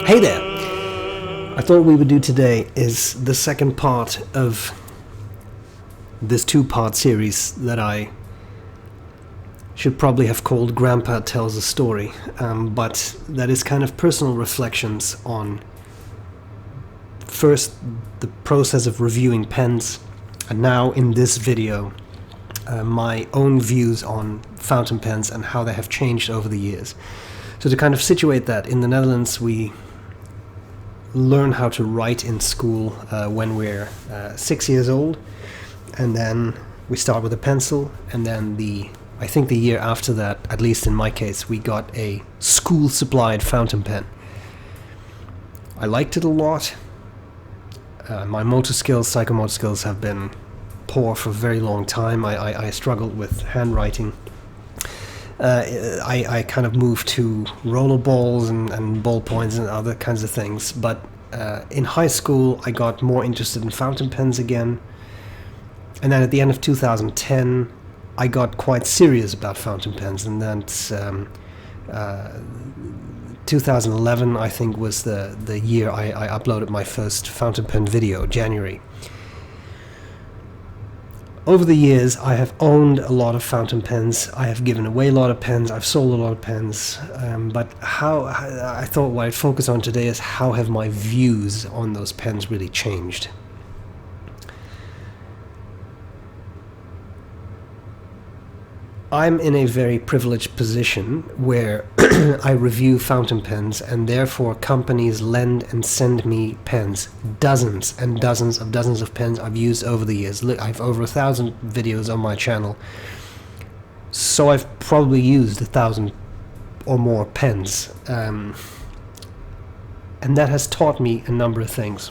Hey there! I thought what we would do today is the second part of this two-part series that I should probably have called Grandpa Tells a Story, but that is kind of personal reflections on first the process of reviewing pens, and now in this video my own views on fountain pens and how they have changed over the years. So to kind of situate that, in the Netherlands we learn how to write in school when we're 6 years old, and then we start with a pencil, and then I think the year after that, at least in my case, we got a school supplied fountain pen. I liked it a lot. My motor skills, psychomotor skills have been poor for a very long time. I struggled with handwriting. I kind of moved to roller balls and ballpoints and other kinds of things, but in high school I got more interested in fountain pens again, and then at the end of 2010 I got quite serious about fountain pens, and that's 2011 I think was the year I uploaded my first fountain pen video, January. Over the years, I have owned a lot of fountain pens, I have given away a lot of pens, I've sold a lot of pens, but how I thought what I'd focus on today is how have my views on those pens really changed. I'm in a very privileged position where I review fountain pens, and therefore companies lend and send me pens. Dozens and dozens of pens I've used over the years. Look, I've over 1,000 videos on my channel, so I've probably used 1,000 or more pens, and that has taught me a number of things.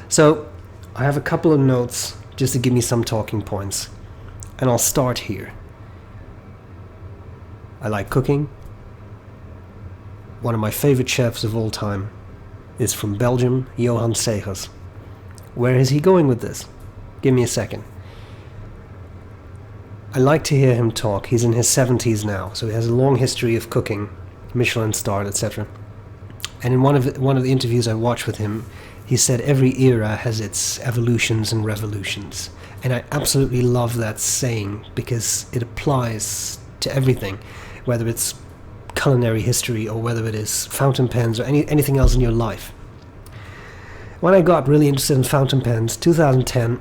So I have a couple of notes just to give me some talking points, and I'll start here. I like cooking. One of my favorite chefs of all time is from Belgium, Johan Segers. Where is he going with this? Give me a second. I like to hear him talk. He's in his 70s now, so he has a long history of cooking, Michelin starred, etc. And in one of the interviews I watched with him, he said every era has its evolutions and revolutions. And I absolutely love that saying, because it applies to everything, whether it's culinary history or whether it is fountain pens or anything else in your life. When I got really interested in fountain pens, 2010,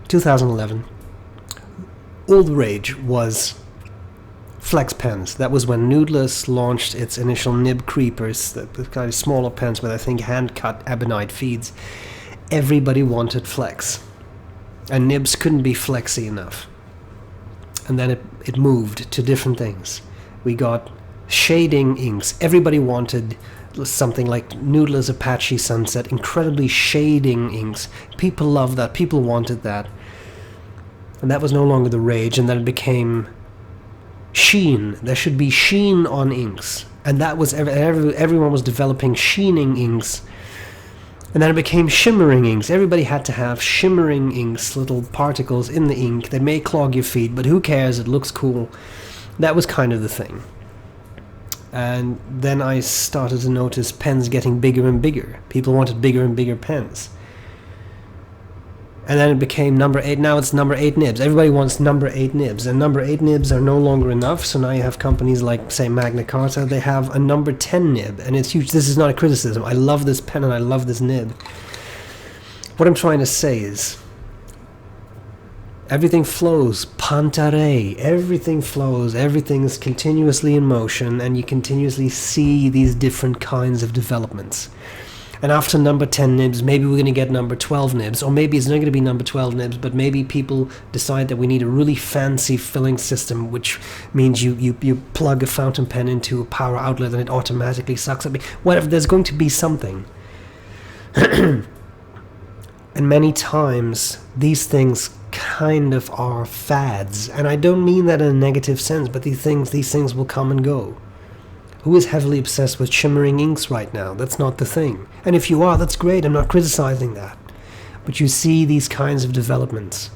2011, all the rage was flex pens. That was when Noodles launched its initial nib creepers, the kind of smaller pens with, I think, hand-cut ebonite feeds. Everybody wanted flex, and nibs couldn't be flexy enough. And then it moved to different things. We got shading inks. Everybody wanted something like Noodler's Apache Sunset, incredibly shading inks. People loved that. People wanted that. And that was no longer the rage, and then it became sheen. There should be sheen on inks. And that was everyone was developing sheening inks. And then it became shimmering inks. Everybody had to have shimmering inks, little particles in the ink. They may clog your feet, but who cares? It looks cool. That was kind of the thing. And then I started to notice pens getting bigger and bigger. People wanted bigger and bigger pens. And then it became number 8. Now it's number 8 nibs. Everybody wants number 8 nibs. And number 8 nibs are no longer enough. So now you have companies like, say, Magna Carta. They have a number 10 nib. And it's huge. This is not a criticism. I love this pen and I love this nib. What I'm trying to say is, everything flows. Pantare. Everything flows. Everything is continuously in motion. And you continuously see these different kinds of developments. And after number 10 nibs, maybe we're going to get number 12 nibs, or maybe it's not going to be number 12 nibs, but maybe people decide that we need a really fancy filling system, which means you plug a fountain pen into a power outlet and it automatically sucks up. Whatever, there's going to be something. And many times, these things kind of are fads. And I don't mean that in a negative sense, but these things will come and go. Who is heavily obsessed with shimmering inks right now? That's not the thing. And if you are, that's great. I'm not criticizing that. But you see these kinds of developments.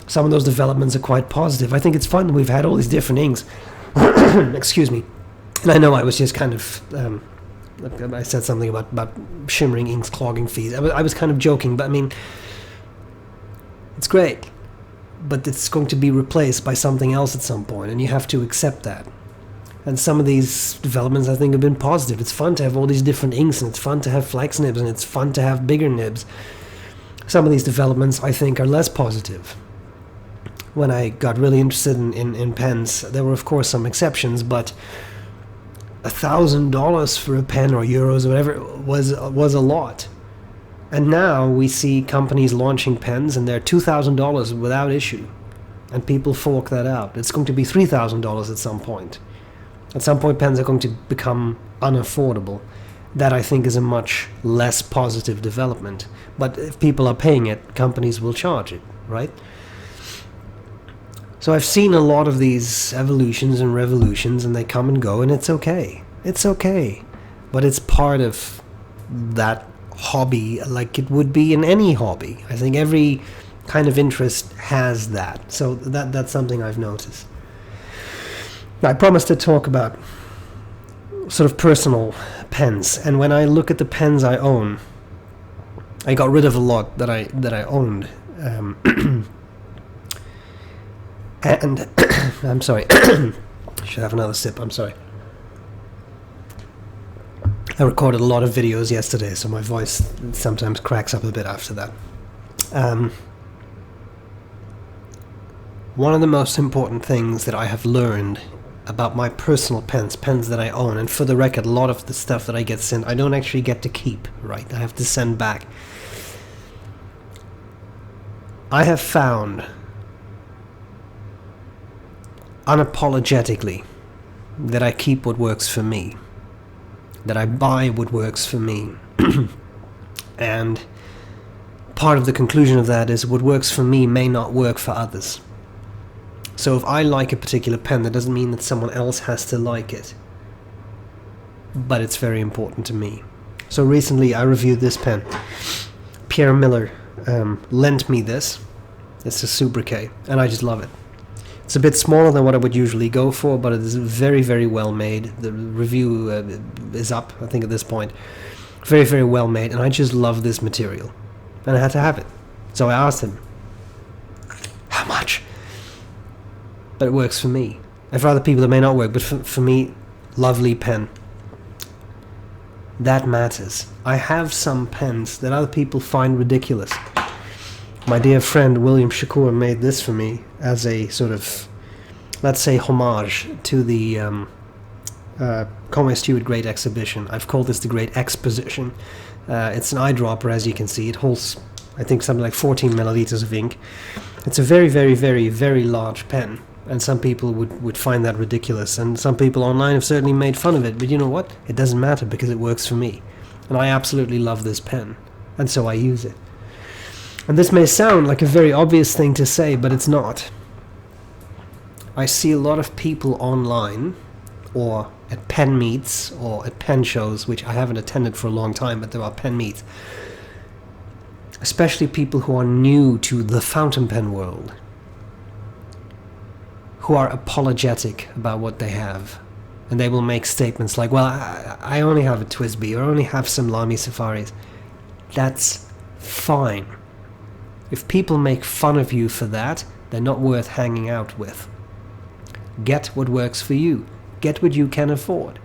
Some of those developments are quite positive. I think it's fun that we've had all these different inks. Excuse me. And I know I was just kind of I said something about shimmering inks clogging fees. I was kind of joking, but I mean, it's great, but it's going to be replaced by something else at some point, and you have to accept that. And some of these developments, I think, have been positive. It's fun to have all these different inks, and it's fun to have flex nibs, and it's fun to have bigger nibs. Some of these developments, I think, are less positive. When I got really interested in pens, there were, of course, some exceptions, but $1,000 for a pen, or euros, or whatever, was a lot. And now we see companies launching pens, and they're $2,000 without issue. And people fork that out. It's going to be $3,000 at some point. At some point, pens are going to become unaffordable. That, I think, is a much less positive development. But if people are paying it, companies will charge it, right? So I've seen a lot of these evolutions and revolutions, and they come and go, and it's okay. It's okay. But it's part of that hobby, like it would be in any hobby. I think every kind of interest has that. So that's something I've noticed. I promised to talk about sort of personal pens, and when I look at the pens I own, I got rid of a lot that I owned, and I'm sorry, should have another sip. I'm sorry. I recorded a lot of videos yesterday, so my voice sometimes cracks up a bit after that. One of the most important things that I have learned about my personal pens that I own, and for the record, a lot of the stuff that I get sent, I don't actually get to keep, right? I have to send back. I have found, unapologetically, that I keep what works for me, that I buy what works for me. And part of the conclusion of that is what works for me may not work for others. So if I like a particular pen, that doesn't mean that someone else has to like it. But it's very important to me. So recently I reviewed this pen. Pierre Miller lent me this. It's a sobriquet, and I just love it. It's a bit smaller than what I would usually go for, but it is very, very well made. The review is up, I think, at this point. Very, very well made, and I just love this material. And I had to have it. So I asked him, how much? But it works for me. And for other people it may not work, but for me, lovely pen. That matters. I have some pens that other people find ridiculous. My dear friend William Shakur made this for me as a sort of, let's say, homage to the Conway Stewart Great Exhibition. I've called this the Great Exposition. It's an eyedropper, as you can see. It holds, I think, something like 14 milliliters of ink. It's a very, very, very, very large pen. And some people would find that ridiculous, and some people online have certainly made fun of it, but you know what? It doesn't matter, because it works for me. And I absolutely love this pen, and so I use it. And this may sound like a very obvious thing to say, but it's not. I see a lot of people online, or at pen meets, or at pen shows, which I haven't attended for a long time, but there are pen meets, especially people who are new to the fountain pen world, who are apologetic about what they have. And they will make statements like, well, I only have a TWSBI, or I only have some Lamy Safaris. That's fine. If people make fun of you for that, they're not worth hanging out with. Get what works for you. Get what you can afford.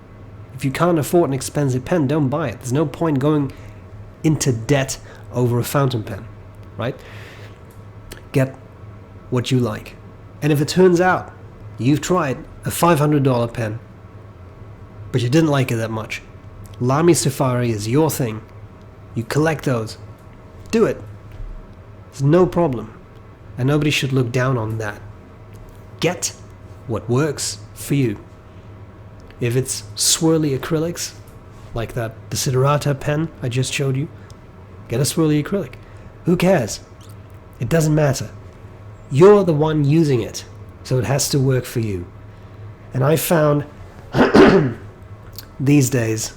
If you can't afford an expensive pen, don't buy it. There's no point going into debt over a fountain pen, right? Get what you like. And if it turns out you've tried a $500 pen, but you didn't like it that much, Lamy Safari is your thing. You collect those. Do it. It's no problem. And nobody should look down on that. Get what works for you. If it's swirly acrylics, like that Desiderata pen I just showed you, get a swirly acrylic. Who cares? It doesn't matter. You're the one using it, so it has to work for you. And I found these days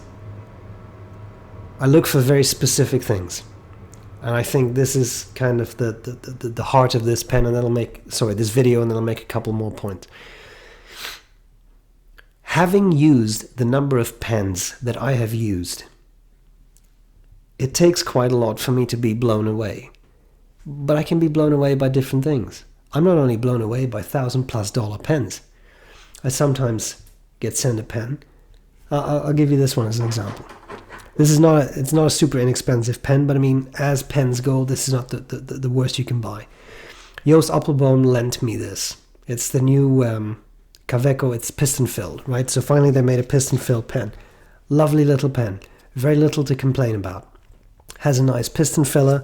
I look for very specific things, and I think this is kind of the heart of this pen, and this video, and then I'll make a couple more points. Having used the number of pens that I have used, it takes quite a lot for me to be blown away. But I can be blown away by different things. I'm not only blown away by $1,000+ pens. I sometimes get sent a pen. I'll give you this one as an example. It's not a super inexpensive pen, but I mean, as pens go, this is not the worst you can buy. Joost Appelboom lent me this. It's the new Kaweco, it's piston filled, right? So finally they made a piston filled pen. Lovely little pen. Very little to complain about. Has a nice piston filler,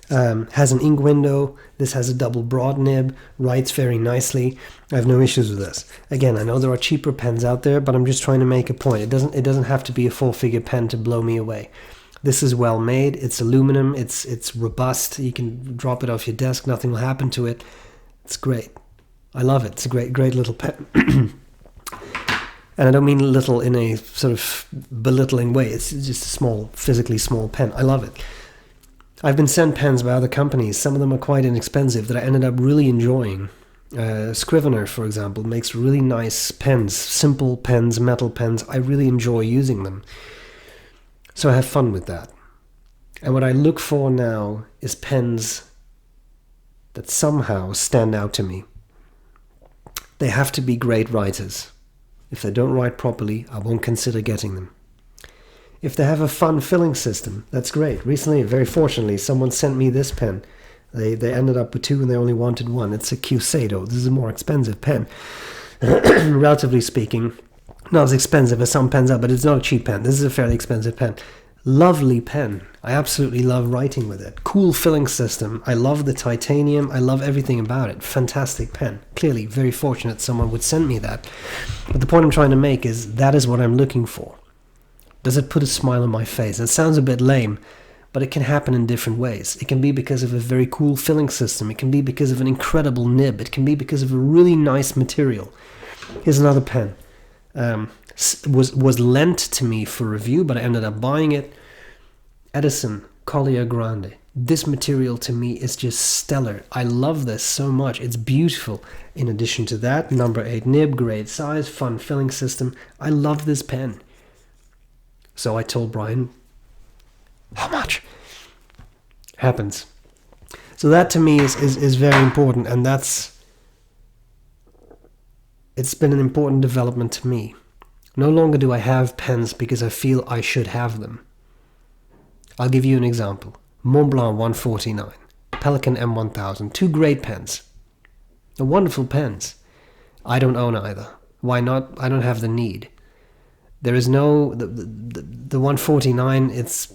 has an ink window. This has a double broad nib, writes very nicely. I have no issues with this. Again, I know there are cheaper pens out there, but I'm just trying to make a point. It doesn't have to be a full-figure pen to blow me away. This is well made. It's aluminum. It's robust. You can drop it off your desk. Nothing will happen to it. It's great. I love it. It's a great little pen. And I don't mean little in a sort of belittling way. It's just a small, physically small pen. I love it. I've been sent pens by other companies. Some of them are quite inexpensive that I ended up really enjoying. Scrivener, for example, makes really nice pens. Simple pens, metal pens. I really enjoy using them. So I have fun with that. And what I look for now is pens that somehow stand out to me. They have to be great writers. If they don't write properly, I won't consider getting them. If they have a fun filling system, that's great. Recently, very fortunately, someone sent me this pen. They ended up with 2 and they only wanted 1. It's a Cusado. This is a more expensive pen. Relatively speaking, not as expensive as some pens are, but it's not a cheap pen. This is a fairly expensive pen. Lovely pen. I absolutely love writing with it. Cool filling system. I love the titanium. I love everything about it. Fantastic pen. Clearly, very fortunate someone would send me that. But the point I'm trying to make is that is what I'm looking for. Does it put a smile on my face? It sounds a bit lame, but it can happen in different ways. It can be because of a very cool filling system. It can be because of an incredible nib. It can be because of a really nice material. Here's another pen. Was lent to me for review, but I ended up buying it. Edison Collier Grande. This material to me is just stellar. I love this so much. It's beautiful. In addition to that, number 8 nib, great size, fun filling system. I love this pen. So I told Brian, how much? Happens. So that to me is very important, and it's been an important development to me. No longer do I have pens because I feel I should have them. I'll give you an example. Montblanc 149, Pelikan M1000, 2 great pens. They're wonderful pens. I don't own either. Why not? I don't have the need. There is no... The 149, it's,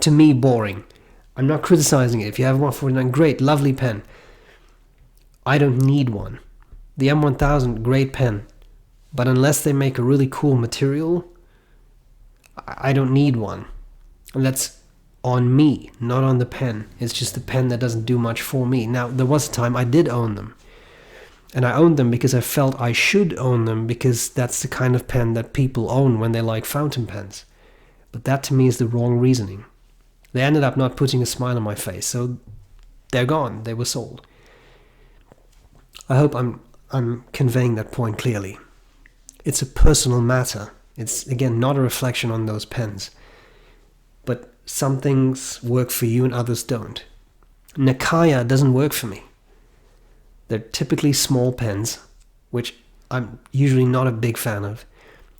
to me, boring. I'm not criticizing it. If you have 149, great, lovely pen. I don't need one. The M1000, great pen. But unless they make a really cool material, I don't need one. And that's on me, not on the pen. It's just a pen that doesn't do much for me. Now, there was a time I did own them. And I owned them because I felt I should own them, because that's the kind of pen that people own when they like fountain pens. But that to me is the wrong reasoning. They ended up not putting a smile on my face, so they're gone. They were sold. I hope I'm conveying that point clearly. It's a personal matter. It's, again, not a reflection on those pens. But some things work for you and others don't. Nakaya doesn't work for me. They're typically small pens, which I'm usually not a big fan of.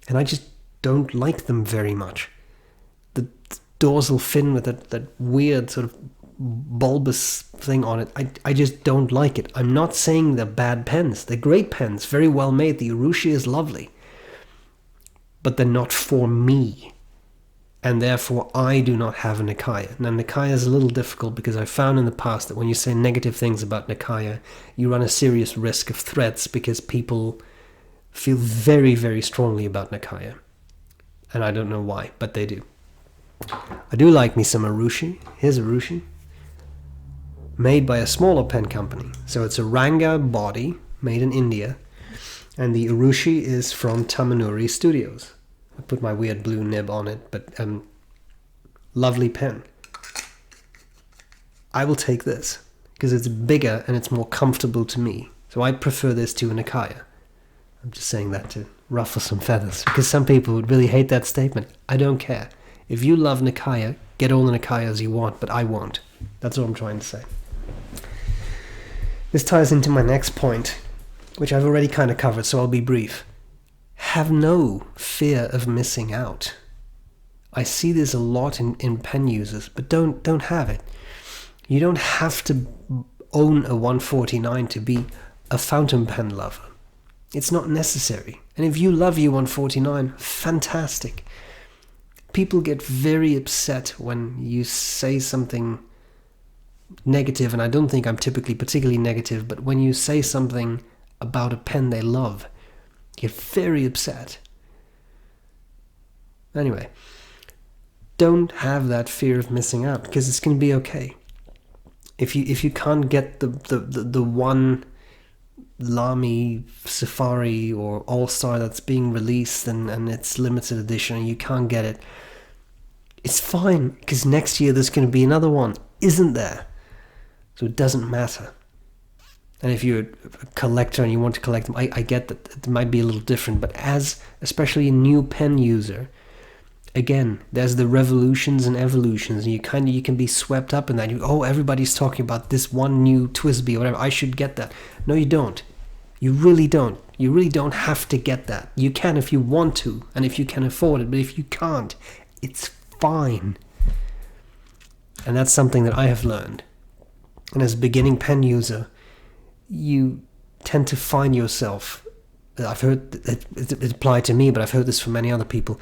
And I just don't like them very much. The dorsal fin with that weird sort of bulbous thing on it, I just don't like it. I'm not saying they're bad pens. They're great pens, very well made. The Urushi is lovely. But they're not for me. And therefore, I do not have a Nakaya. Now, Nakaya is a little difficult because I found in the past that when you say negative things about Nakaya, you run a serious risk of threats because people feel very, very strongly about Nakaya. And I don't know why, but they do. I do like me some Urushi. Here's Urushi. Made by a smaller pen company. So it's a Ranga body, made in India. And the Urushi is from Tamanuri Studios. I put my weird blue nib on it, but lovely pen. I will take this because it's bigger and it's more comfortable to me. So I prefer this to a Nakaya. I'm just saying that too. ruffle some feathers, because some people would really hate that statement. I don't care. If you love Nikaya, get all the Nikayas you want, but I won't. That's what I'm trying to say. This ties into my next point, which I've already kind of covered, so I'll be brief. Have no fear of missing out. I see this a lot in pen users, but don't have it. You don't have to own a 149 to be a fountain pen lover. It's not necessary. And if you love your 149, fantastic. People get very upset when you say something negative, and I don't think I'm typically particularly negative, but when you say something about a pen they love, get very upset. Anyway, don't have that fear of missing out, because it's going to be okay. If you can't get the one Lamy Safari or All-Star that's being released and it's limited edition and you can't get it, it's fine, because next year there's going to be another one, isn't there? So it doesn't matter. And if you're a collector and you want to collect them, I get that it might be a little different, but as especially a new pen user, again, there's the revolutions and evolutions, and you can be swept up in that. Everybody's talking about this one new TWSBI or whatever, I should get that. No, you don't. You really don't. You really don't have to get that. You can if you want to, and if you can afford it, but if you can't, it's fine. And that's something that I have learned. And as a beginning pen user, you tend to find yourself, I've heard it applied to me, but I've heard this from many other people,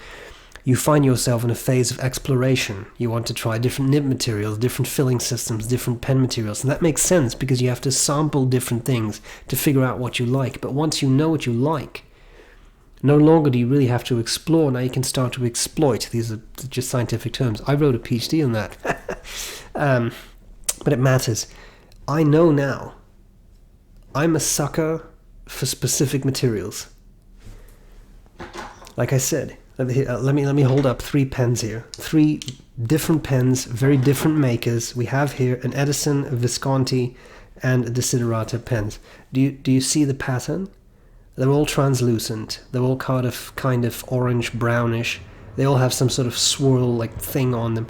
you find yourself in a phase of exploration. You want to try different nib materials, different filling systems, different pen materials, and that makes sense because you have to sample different things to figure out what you like. But once you know what you like, no longer do you really have to explore. Now you can start to exploit. These are just scientific terms. I wrote a PhD on that. But it matters. I know now. I'm a sucker for specific materials. Like I said, let me hold up 3 pens here. 3 different pens, very different makers. We have here an Edison, a Visconti, and a Desiderata pens. Do you see the pattern? They're all translucent. They're all kind of orange, brownish. They all have some sort of swirl like thing on them.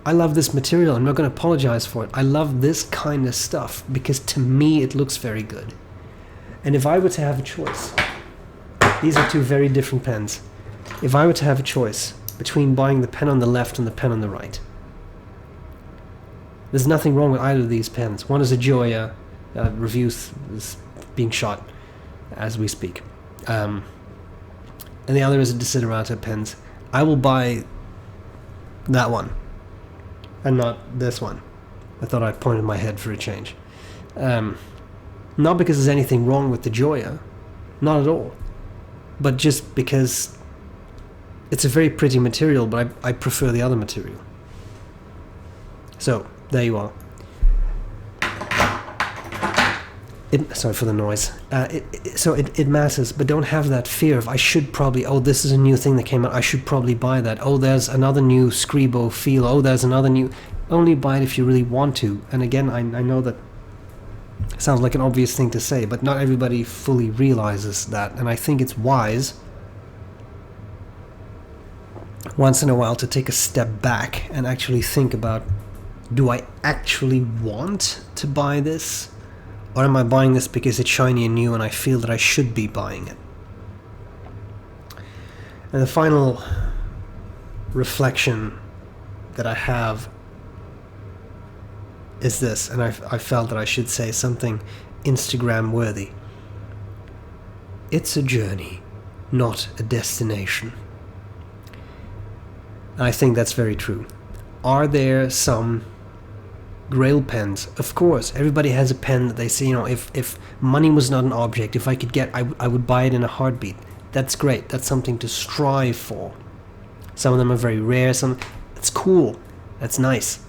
I love this material. I'm not going to apologize for it. I love this kind of stuff because to me it looks very good. And if I were to have a choice, these are 2 very different pens. If I were to have a choice between buying the pen on the left and the pen on the right, there's nothing wrong with either of these pens. One is a Joya, reviews is being shot as we speak, and the other is a Desiderata pens. I will buy that one and not this one. I thought I'd pointed my head for a change. Not because there's anything wrong with the Joya, not at all, but just because it's a very pretty material, but I prefer the other material. So there you are. Sorry for the noise. It matters, but don't have that fear of I should probably, this is a new thing that came out, I should probably buy that. There's another new Scribo feel. There's another new. Only buy it if you really want to. And again, I know that sounds like an obvious thing to say, but not everybody fully realizes that. And I think it's wise once in a while to take a step back and actually think about, do I actually want to buy this? Or am I buying this because it's shiny and new and I feel that I should be buying it? And the final reflection that I have is this, and I felt that I should say something Instagram worthy. It's a journey, not a destination. And I think that's very true. Are there some Grail pens? Of course, everybody has a pen that they say, if money was not an object, if I could get, I would buy it in a heartbeat. That's great. That's something to strive for. Some of them are very rare. It's cool. That's nice.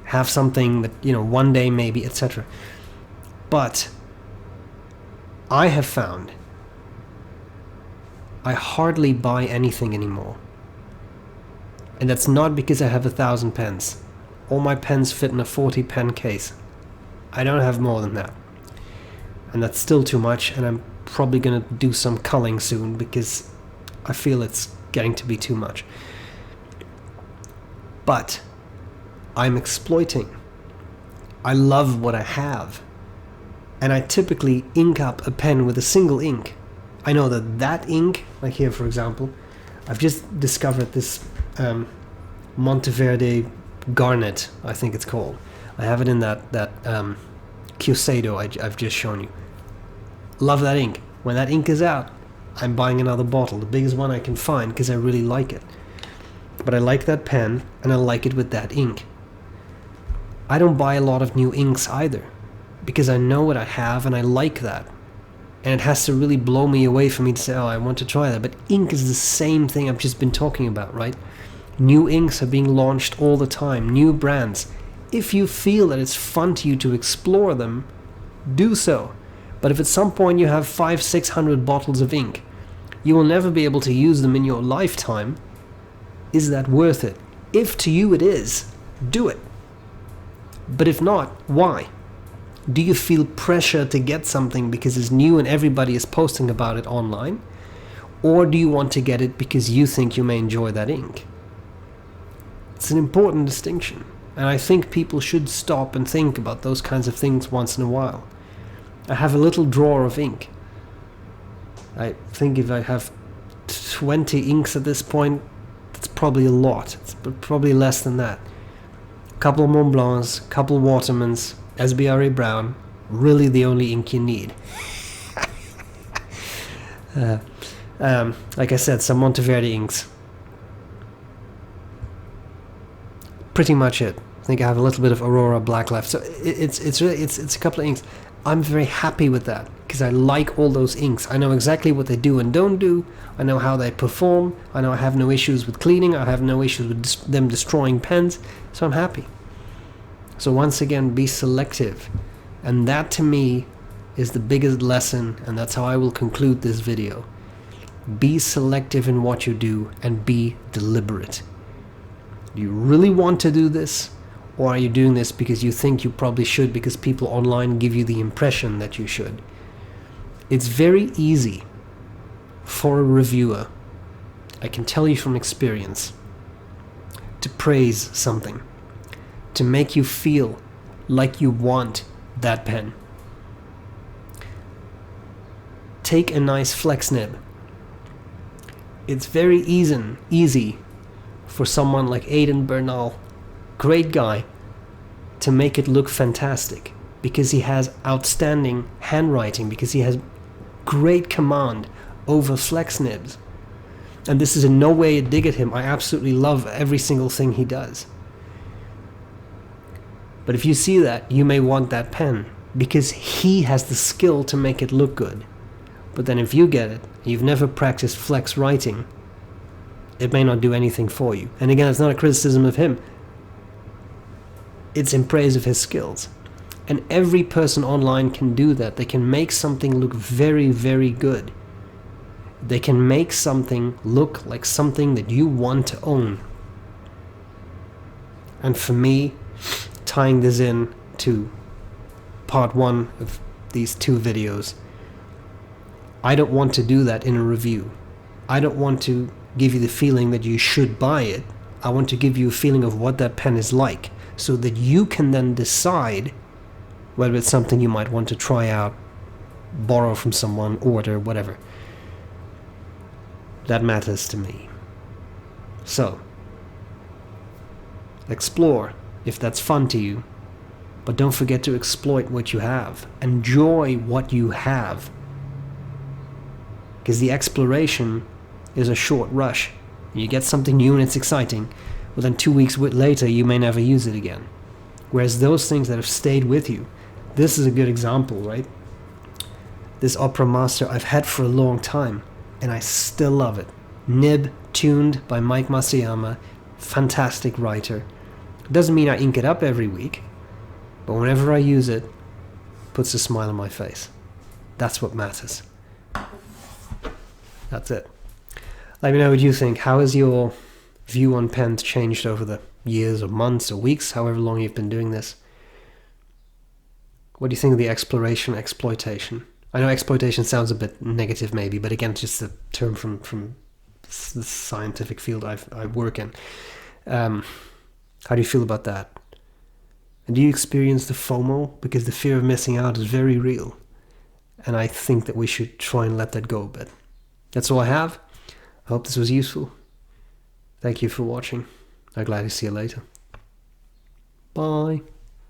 Have something that, one day maybe, etc. But I have found I hardly buy anything anymore. And that's not because I have 1,000 pens. All my pens fit in a 40 pen case. I don't have more than that. And that's still too much, and I'm probably going to do some culling soon because I feel it's getting to be too much. But I'm exploiting. I love what I have. And I typically ink up a pen with a single ink. I know that ink, like here for example, I've just discovered this Monteverde Garnet, I think it's called. I have it in that Cusado I've just shown you. Love that ink. When that ink is out, I'm buying another bottle, the biggest one I can find, because I really like it. But I like that pen, and I like it with that ink. I don't buy a lot of new inks either, because I know what I have and I like that. And it has to really blow me away for me to say, oh, I want to try that. But ink is the same thing I've just been talking about, right? New inks are being launched all the time, new brands. If you feel that it's fun to you to explore them, do so. But if at some point you have 500-600 bottles of ink, you will never be able to use them in your lifetime. Is that worth it? If to you it is, do it. But if not, why? Do you feel pressure to get something because it's new and everybody is posting about it online? Or do you want to get it because you think you may enjoy that ink? It's an important distinction, and I think people should stop and think about those kinds of things once in a while. I have a little drawer of ink. I think if I have 20 inks at this point, it's probably a lot. It's probably less than that. A couple of Mont Blancs, a couple of Watermans, B.R.E. Brown, really the only ink you need. Like I said, some Monteverde inks. Pretty much it. I think I have a little bit of Aurora Black left. So it's a couple of inks. I'm very happy with that because I like all those inks. I know exactly what they do and don't do. I know how they perform. I know I have no issues with cleaning. I have no issues with them destroying pens. So I'm happy. So once again, be selective. And that to me is the biggest lesson, and that's how I will conclude this video. Be selective in what you do and be deliberate. Do you really want to do this? Or are you doing this because you think you probably should because people online give you the impression that you should? It's very easy for a reviewer, I can tell you from experience, to praise something, to make you feel like you want that pen. Take a nice flex nib. It's very easy for someone like Aidan Bernal, great guy, to make it look fantastic because he has outstanding handwriting, because he has great command over flex nibs. And this is in no way a dig at him. I absolutely love every single thing he does. But if you see that, you may want that pen because he has the skill to make it look good. But then if you get it, you've never practiced flex writing, it may not do anything for you. And again, it's not a criticism of him. It's in praise of his skills. And every person online can do that. They can make something look very, very good. They can make something look like something that you want to own. And for me, tying this in to part one of these two videos, I don't want to do that in a review. I don't want to give you the feeling that you should buy it. I want to give you a feeling of what that pen is like so that you can then decide whether it's something you might want to try out, borrow from someone, order, whatever. That matters to me. So, explore if that's fun to you, but don't forget to exploit what you have. Enjoy what you have. Because the exploration is a short rush. You get something new and it's exciting, but then 2 weeks later you may never use it again. Whereas those things that have stayed with you, this is a good example, right? This Opera Master I've had for a long time, and I still love it. Nib, tuned by Mike Masayama, fantastic writer. Doesn't mean I ink it up every week, but whenever I use it, puts a smile on my face. That's what matters. That's it. Let me know what you think. How has your view on pens changed over the years or months or weeks, however long you've been doing this? What do you think of the exploration, exploitation? I know exploitation sounds a bit negative maybe, but again, it's just a term from the scientific field I work in. How do you feel about that? And do you experience the FOMO? Because the fear of missing out is very real. And I think that we should try and let that go a bit. That's all I have. I hope this was useful. Thank you for watching. I'm glad to see you later. Bye.